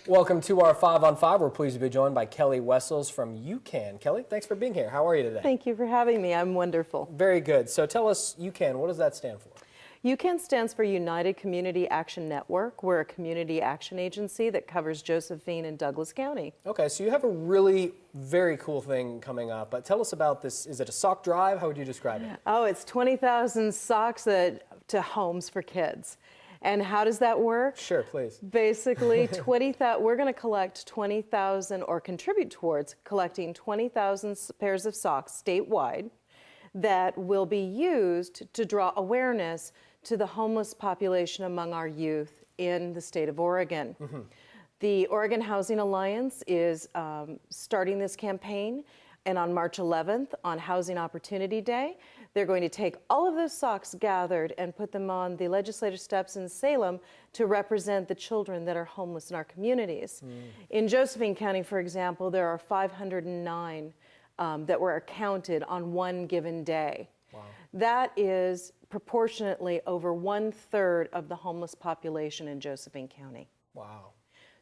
Welcome to our 5 on 5. We're pleased to be joined by Kelly Wessels from UCAN. Kelly, thanks for being here. How are you today? Thank you for having me. I'm wonderful. Very good. So tell us, UCAN, what does that stand for? UCAN stands for United Community Action Network. We're a community action agency that covers Josephine and Douglas County. Okay, so you have a really very cool thing coming up, but tell us about this. Is it a sock drive? How would you describe it? Oh, it's 20,000 socks to homes for kids. And how does that work? Sure, please. Basically, we're going to collect 20,000 or contribute towards collecting 20,000 pairs of socks statewide that will be used to draw awareness to the homeless population among our youth in the state of Oregon. Mm-hmm. The Oregon Housing Alliance is starting this campaign, and on March 11th, on Housing Opportunity Day, they're going to take all of those socks gathered and put them on the legislative steps in Salem to represent the children that are homeless in our communities. In Josephine County, for example, there are 509 that were counted on one given day. Wow. That is proportionately over 1/3 of the homeless population in Josephine County. Wow.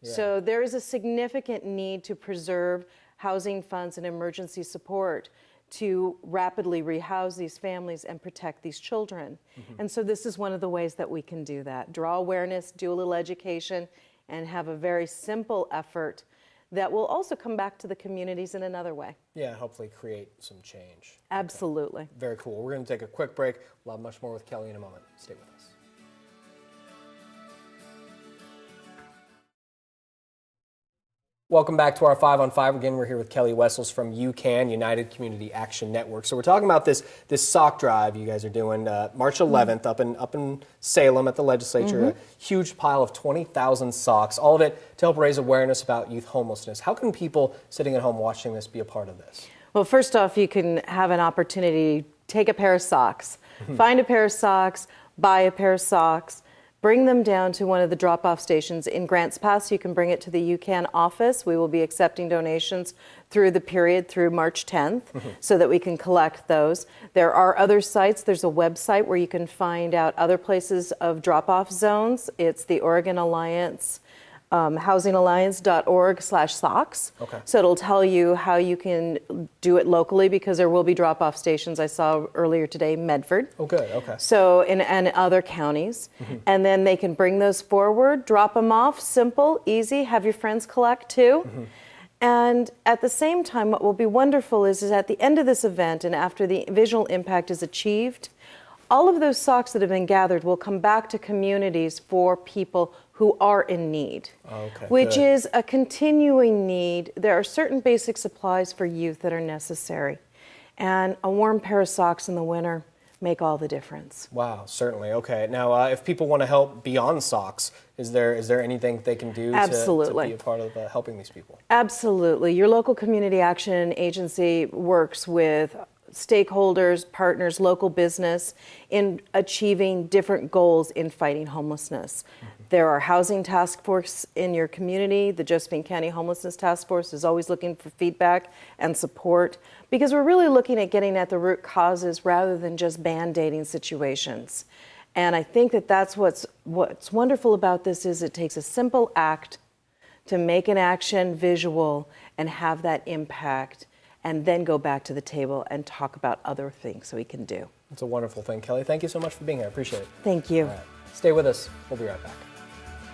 Yeah. So there is a significant need to preserve housing funds and emergency support to rapidly rehouse these families and protect these children. Mm-hmm. And so this is one of the ways that we can do that. Draw awareness, do a little education, and have a very simple effort that will also come back to the communities in another way. Yeah, hopefully create some change. Absolutely. Okay. Very cool. We're going to take a quick break. We'll have much more with Kelly in a moment. Stay with us. Welcome back to our 5 on 5. Again, we're here with Kelly Wessels from UCAN, United Community Action Network. So we're talking about this sock drive you guys are doing March 11th up in Salem at the legislature. A huge pile of 20,000 socks, all of it to help raise awareness about youth homelessness. How can people sitting at home watching this be a part of this? Well, first off, you can have an opportunity to take a pair of socks, find a pair of socks, buy a pair of socks, bring them down to one of the drop-off stations in Grants Pass. You can bring it to the UCAN office. We will be accepting donations through the period through March 10th so that we can collect those. There are other sites. There's a website where you can find out other places of drop-off zones. It's the Oregon Alliance, housingalliance.org/socks. Okay. So it'll tell you how you can do it locally because there will be drop-off stations. I saw earlier today, Medford. Oh, good. Okay. So and other counties. And then they can bring those forward, drop them off, simple, easy, have your friends collect too. And at the same time, what will be wonderful is at the end of this event and after the visual impact is achieved, all of those socks that have been gathered will come back to communities for people who are in need, which is a continuing need. There are certain basic supplies for youth that are necessary, and a warm pair of socks in the winter make all the difference. Wow, certainly. Okay. Now, if people want to help beyond socks, is there anything they can do to be a part of helping these people? Absolutely. Your local community action agency works with stakeholders, partners, local business in achieving different goals in fighting homelessness. There are housing task force in your community. The Josephine County Homelessness Task Force is always looking for feedback and support because we're really looking at getting at the root causes rather than just band-aiding situations. And I think that that's what's wonderful about this is it takes a simple act to make an action visual and have that impact and then go back to the table and talk about other things that we can do. It's a wonderful thing, Kelly. Thank you so much for being here. I appreciate it. Thank you. All right. Stay with us. We'll be right back.